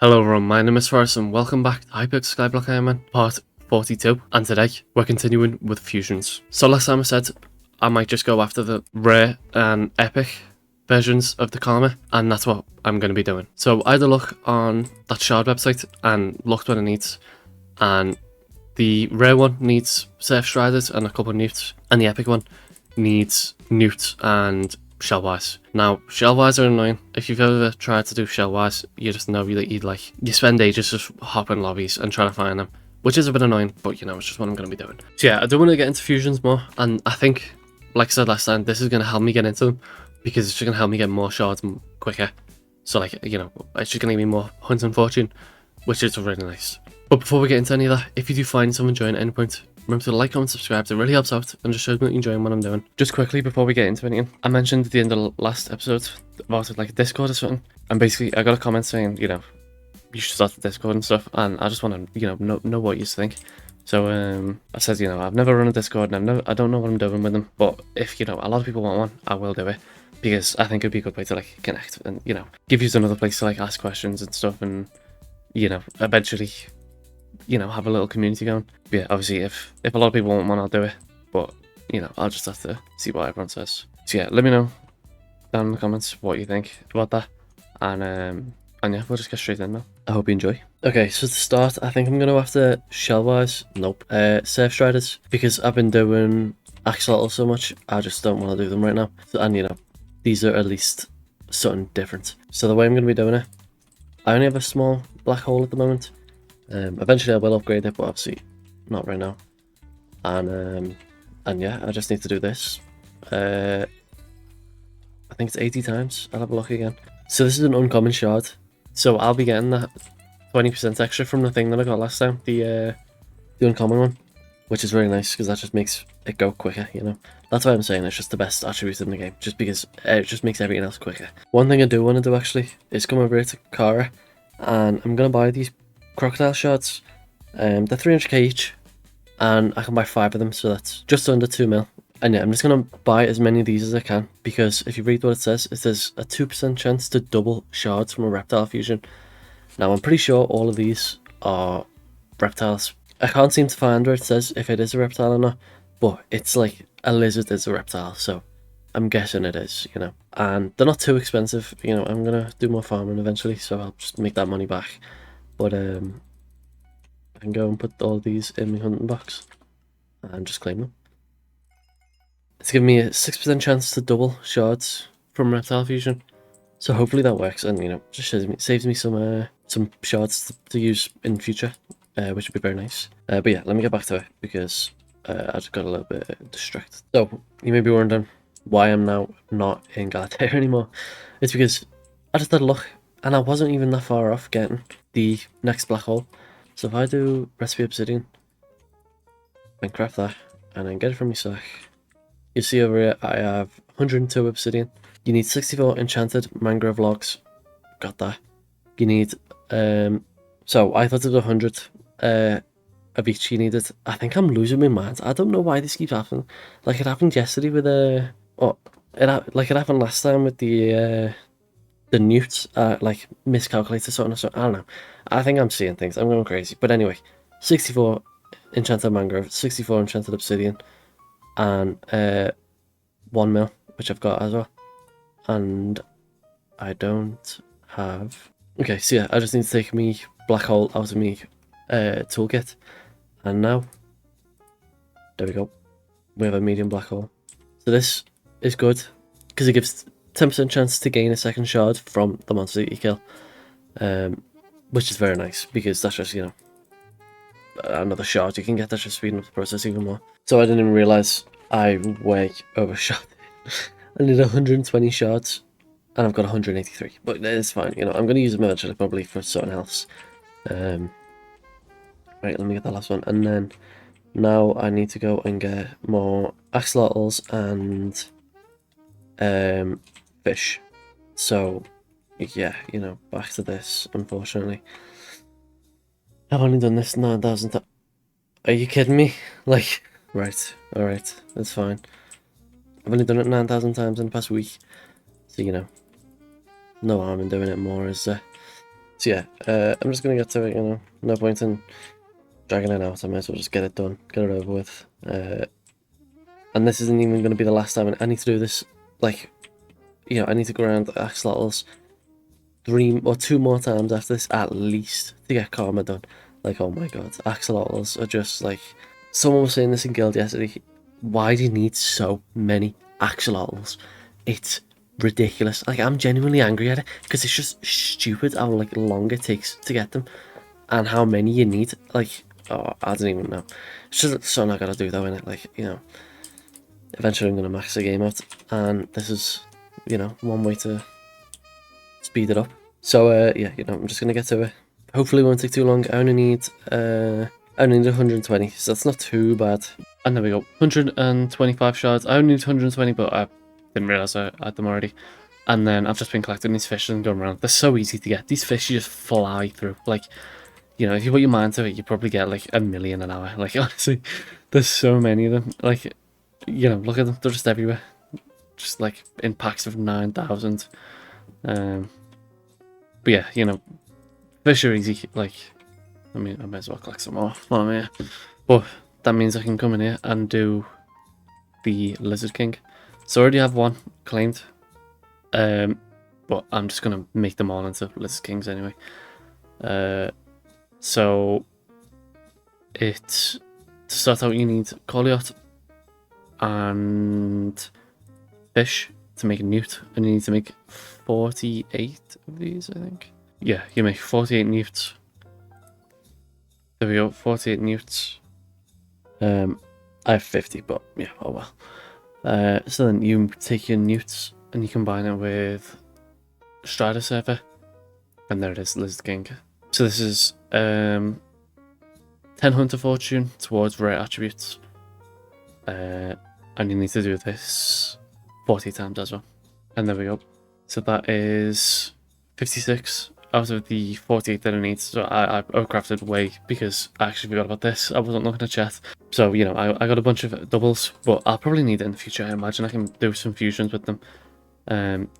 Hello everyone, my name is Forrest and welcome back to Hypixel Skyblock Ironman part 42, and today we're continuing with fusions. So last time I said I might just go after the rare and epic versions of the Karma, and that's what I'm going to be doing. So I had a look on that shard website and looked what it needs, and the rare one needs surf striders and a couple of newts, and the epic one needs newt and shellwise. Now, shellwise are annoying. If you've ever tried to do shellwise, you just know that you spend ages just hopping lobbies and trying to find them, which is a bit annoying, but you know, it's just what I'm going to be doing. So yeah, I do want to get into fusions more, and I think, like I said last time, this is going to help me get into them, because it's just going to help me get more shards quicker. So like, you know, it's just going to give me more hunting fortune, which is really nice. But before we get into any of that, if you do find someone enjoying at any point, remember to like, comment, subscribe. It really helps out and just shows me that you're enjoying what I'm doing. Just quickly before we get into anything, I mentioned at the end of the last episode about like a Discord or something, and basically I got a comment saying, you know, you should start the Discord and stuff, and I just want to, you know what you think. So I said, you know, I've never run a Discord and I don't know what I'm doing with them, but if, you know, a lot of people want one, I will do it, because I think it'd be a good way to like connect and, you know, give you another place to like ask questions and stuff, and, you know, eventually, you know, have a little community going. But yeah, obviously if a lot of people want one, I'll do it, but you know, I'll just have to see what everyone says. So yeah, let me know down in the comments what you think about that, and yeah, we'll just get straight in now. I hope you enjoy. Okay, so to start, I think I'm gonna have to shellwise, nope, surf striders, because I've been doing axolotl so much, I just don't want to do them right now. And you know, these are at least something different. So the way I'm gonna be doing it, I only have a small black hole at the moment. Eventually I will upgrade it, but obviously not right now. And yeah, I just need to do this. I think it's 80 times. I'll have a look again. So this is an uncommon shard. So I'll be getting that 20% extra from the thing that I got last time, the uncommon one, which is really nice because that just makes it go quicker, you know. That's why I'm saying it's just the best attribute in the game, just because it just makes everything else quicker. One thing I do want to do actually is come over here to Kara, and I'm gonna buy these crocodile shards. They're 300k each, and I can buy 5 of them, so that's just under 2 mil. And yeah, I'm just gonna buy as many of these as I can, because if you read what it says a 2% chance to double shards from a reptile fusion. Now I'm pretty sure all of these are reptiles. I can't seem to find where it says if it is a reptile or not, but it's like a lizard is a reptile, so I'm guessing it is, you know. And they're not too expensive, you know. I'm gonna do more farming eventually, so I'll just make that money back. But I can go and put all these in my hunting box and just claim them. It's giving me a 6% chance to double shards from reptile fusion, so hopefully that works, and you know, just saves me some shards to use in the future, which would be very nice. But yeah, let me get back to it, because I just got a little bit distracted. So you may be wondering why I'm now not in Galatea anymore. It's because I just had a look, and I wasn't even that far off getting the next black hole. So if I do recipe obsidian and craft that, and then get it from my sack, you see over here I have 102 obsidian. You need 64 enchanted mangrove logs. Got that. You need so I thought it was 100 of each you needed. I think I'm losing my mind. I don't know why this keeps happening. Like it happened yesterday with it happened last time with the newts, like miscalculated something. I don't know. I think I'm seeing things. I'm going crazy. But anyway, 64 enchanted mangrove, 64 enchanted obsidian, and 1 mil, which I've got as well. And I don't have. Okay, so yeah, I just need to take me black hole out of me toolkit, and now there we go. We have a medium black hole. So this is good because it gives 10% chance to gain a second shard from the monster that you kill, which is very nice, because that's just, you know, another shard you can get. That's just speeding up the process even more. So I didn't even realize I way overshot. I need 120 shards, and I've got 183, but it's fine, you know. I'm going to use them eventually, probably for something else. Right, let me get that last one, and then now I need to go and get more axolotls and fish. So yeah, you know, back to this, unfortunately. I've only done this 9,000 times. Are you kidding me? Like, right, alright, that's fine. I've only done it 9,000 times in the past week, so you know, no harm in doing it more, is there? So yeah, I'm just gonna get to it, you know, no point in dragging it out. I might as well just get it done, get it over with. And this isn't even going to be the last time I need to do this. Like, you know, I need to go around the axolotls 3 or 2 more times after this at least to get karma done. Like, oh my god, axolotls are just like, someone was saying this in guild yesterday, why do you need so many axolotls? It's ridiculous. Like, I'm genuinely angry at it because it's just stupid how like long it takes to get them and how many you need. Like, oh, I don't even know. It's just something I gotta do though, innit? Like, you know, eventually I'm gonna max the game out, and this is, you know, one way to speed it up. So yeah, you know, I'm just gonna get to it. Hopefully it won't take too long. I only need 120, so that's not too bad. And there we go, 125 shards. I only need 120, but I didn't realize I had them already. And then I've just been collecting these fish and going around. They're so easy to get. These fish you just fly through. Like, you know, if you put your mind to it, you probably get like 1,000,000 an hour. Like, honestly, there's so many of them. Like, you know, look at them. They're just everywhere. Just like in packs of 9,000. But yeah, you know, fish are easy. Like, I mean, I might as well collect some more while I'm here. But that means I can come in here and do the Lizard King. So I already have one claimed. But I'm just gonna make them all into Lizard Kings anyway. So it's, to start out, you need Colliot and fish to make a newt, and you need to make 48 of these, I think. Yeah, you make 48 newts. There we go, 48 newts. I have 50, but yeah, oh well. So then you take your newts and you combine it with Strider Server, and there it is, Lizard King. So this is 10 Hunter Fortune towards rare attributes. And you need to do this 40 times as well. And there we go. So that is 56 out of the 48 that I need. So I outcrafted way because I actually forgot about this. I wasn't looking at chat. So, you know, I got a bunch of doubles, but I'll probably need it in the future. I imagine I can do some fusions with them.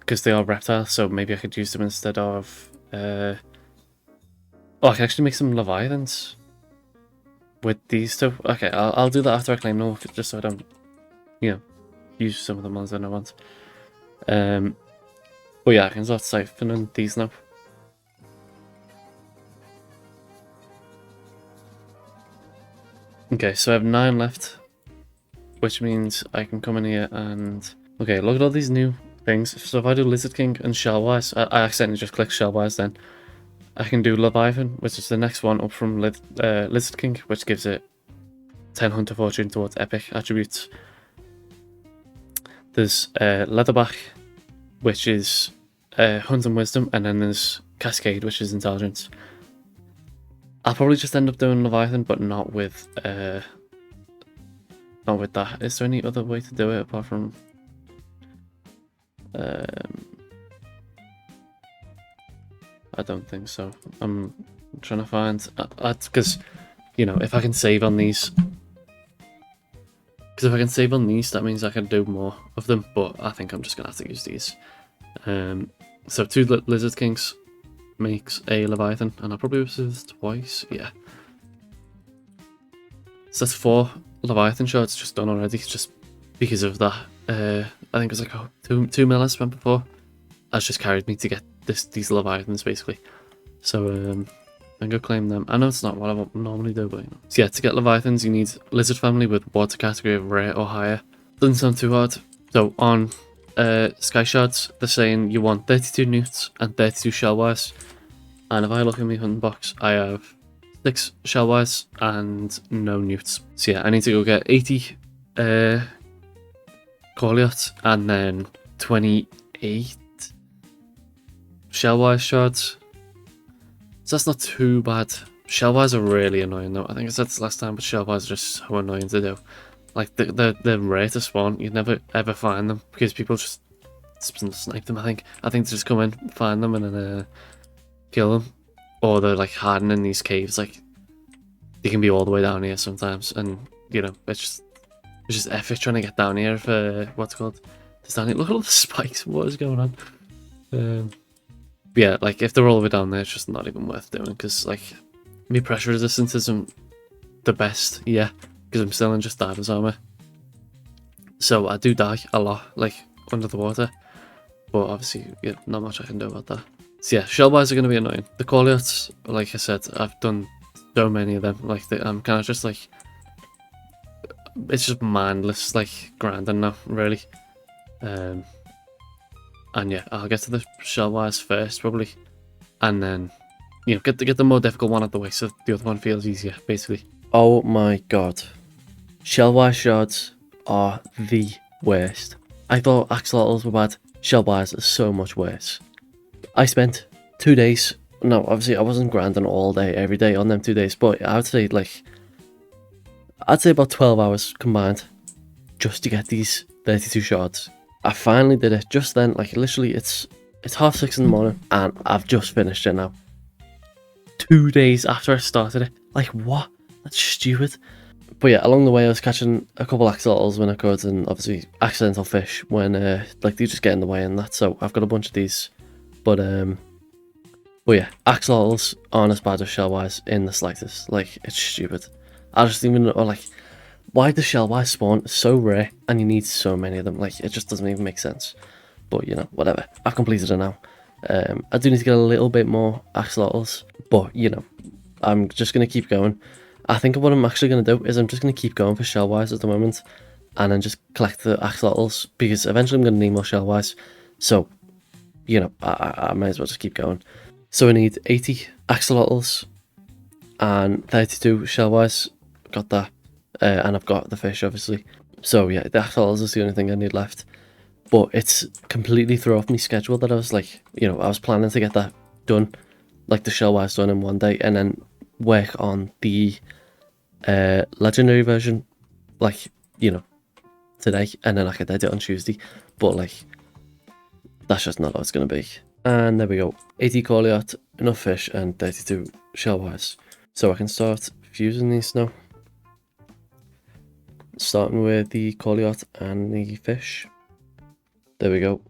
Because they are reptiles, so maybe I could use them instead of... Oh, I can actually make some Leviathans with these two. Okay, I'll do that after I claim them, just so I don't, you know, use some of the ones that I want. But yeah, I can start siphoning these now. Okay, so I have 9 left, which means I can come in here and... Okay, look at all these new things. So if I do Lizard King and Shellwise, I accidentally just clicked Shellwise then. I can do Leviathan, which is the next one up from Lizard King, which gives it 10 Hunter Fortune towards epic attributes. There's Leatherback, which is Hunt and Wisdom, and then there's Cascade, which is Intelligence. I'll probably just end up doing Leviathan, but not with that. Is there any other way to do it apart from... I don't think so. I'm trying to find... because, you know, if I can save on these... Because if I can save on these, that means I can do more of them, but I think I'm just going to have to use these. So 2 Lizard Kings makes a Leviathan, and I'll probably use this twice, yeah. So that's 4 Leviathan shards just done already, just because of that. I think it was like 2 mil I spent before. That's just carried me to get these Leviathans, basically. So I'm going to claim them. I know it's not what I normally do, but you know. So yeah, to get Leviathans, you need Lizard Family with water category of rare or higher. Doesn't sound too hard. So on Sky Shards, they're saying you want 32 newts and 32 Shellwise. And if I look in my hunting box, I have 6 Shellwise and no newts. So yeah, I need to go get 80 Corliot and then 28 Shellwise shards. So that's not too bad. Shellwise are really annoying though. I think I said this last time, but Shellwise are just so annoying to do. Like, they're rare to spawn. You'd never ever find them because people just snipe them, I think. I think they just come in, find them, and then kill them. Or they're like hiding in these caves. Like, they can be all the way down here sometimes, and you know, it's just effort trying to get down here for what's called. Look at all the spikes. What is going on? But yeah, like if they're all the way down there, it's just not even worth doing, because like my pressure resistance isn't the best, yeah, because I'm still in just diver's armor. So I do die a lot, like under the water, but obviously, yeah, not much I can do about that. So yeah, shell bars are going to be annoying. The callouts, like I said, I've done so many of them. Like I'm kind of just like, it's just mindless, like grinding now, really. And yeah, I'll get to the shell wires first probably, and then get the more difficult one out the way so the other one feels easier, basically. Oh my god, shell wire shards are the worst. I thought axolotls were bad. Shell wires are so much worse. I spent 2 days. No, obviously I wasn't grinding all day every day on them 2 days, but I'd say about 12 hours combined just to get these 32 shards. I finally did it just then. Like literally, it's 6:30 in the morning, and I've just finished it now. 2 days after I started it. Like what? That's stupid. But yeah, along the way I was catching a couple axolotls when I could, and obviously accidental fish when like they just get in the way and that. So I've got a bunch of these, but yeah, axolotls aren't as bad as shellwise in the slightest. Like it's stupid. I just even know like, why does shellwise spawn so rare and you need so many of them? Like it just doesn't even make sense. But whatever. I've completed it now. I do need to get a little bit more axolotls, but I'm just gonna keep going. I think what I'm actually going to do is I'm just going to keep going for shellwise at the moment, and then just collect the axolotls, because eventually I'm going to need more shellwise. So, I might as well just keep going. So I need 80 axolotls and 32 shellwise. Got that, and I've got the fish obviously. So yeah, the axolotls is the only thing I need left. But it's completely thrown off my schedule that I was like, I was planning to get that done, like the shellwise done in one day, and then work on the legendary version like today, and then I could edit on Tuesday, but like that's just not how it's gonna be. And there we go, 80 calliot, enough fish, and 32 shellwise. So I can start fusing these now, starting with the calliot and the fish. There we go.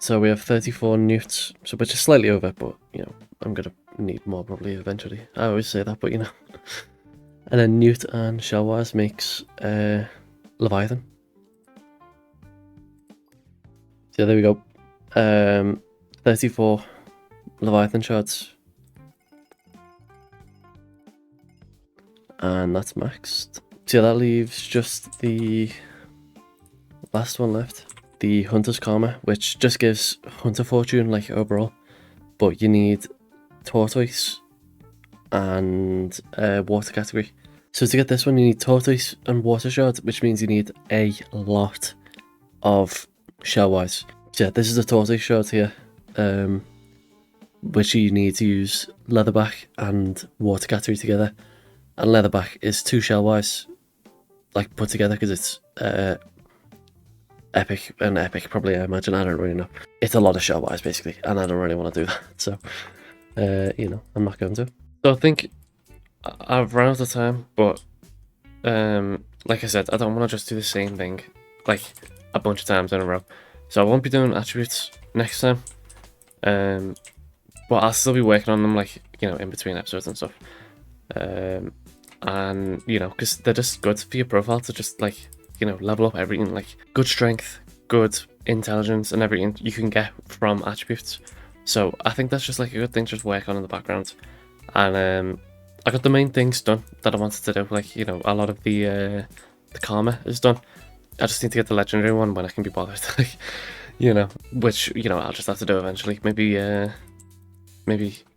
So we have 34 newts, so which is slightly over, but I'm gonna need more probably eventually. I always say that, but And then newt and shellwise makes Leviathan. So there we go. 34 Leviathan shards. And that's maxed. So that leaves just the last one left. The Hunter's Karma, which just gives Hunter Fortune like overall. But you need tortoise and water category. So to get this one, you need tortoise and water shard, which means you need a lot of shellwise. So yeah, this is the tortoise shard here, which you need to use leatherback and water category together. And leatherback is 2 shellwise, like put together, because it's epic and epic probably, I imagine. I don't really know. It's a lot of shellwise basically, and I don't really want to do that. So I'm not going to. So I think I've run out of time, but like I said, I don't want to just do the same thing like a bunch of times in a row. So I won't be doing attributes next time, but I'll still be working on them, like in between episodes and stuff, and because they're just good for your profile to just like level up everything, like good strength, good intelligence, and everything you can get from attributes. So I think that's just like a good thing to just work on in the background. And I got the main things done that I wanted to do, like a lot of the karma is done. I just need to get the legendary one when I can be bothered, like which I'll just have to do eventually, maybe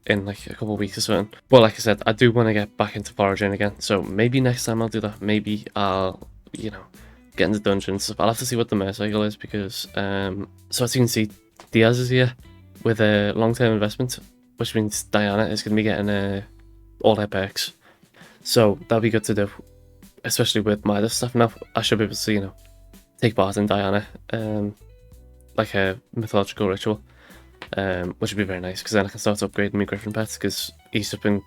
in like a couple of weeks or something. But like I said, I do want to get back into foraging again, so maybe next time I'll do that. Maybe I'll get into dungeons. I'll have to see what the motorcycle is, because so as you can see, Diaz is here with a long-term investment, which means Diana is going to be getting all her perks, so that'll be good to do, especially with my other stuff now. I should be able to take part in Diana, like a mythological ritual, which would be very nice, because then I can start upgrading my griffin pets, because he's just been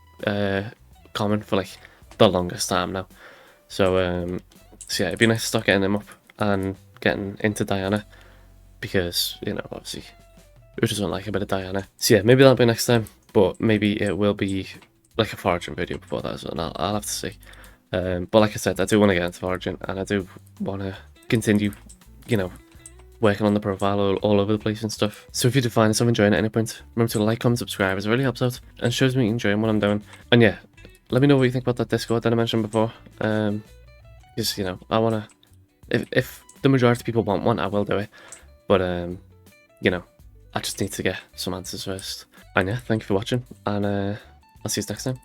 common for like the longest time now. So yeah, it'd be nice to start getting him up and getting into Diana, because obviously who doesn't like a bit of Diana. So yeah, maybe that'll be next time, but maybe it will be like a foraging video before that as well, and I'll have to see. But like I said, I do want to get into foraging, and I do want to continue, you know, working on the profile all over the place and stuff. So if you do find yourself enjoying it at any point, remember to like, comment, subscribe, as it really helps out and shows me enjoying what I'm doing. And yeah, let me know what you think about that Discord that I mentioned before. Because, you know, I want to, if the majority of people want one, I will do it. But, you know, I just need to get some answers first. And yeah, thank you for watching, and I'll see you next time.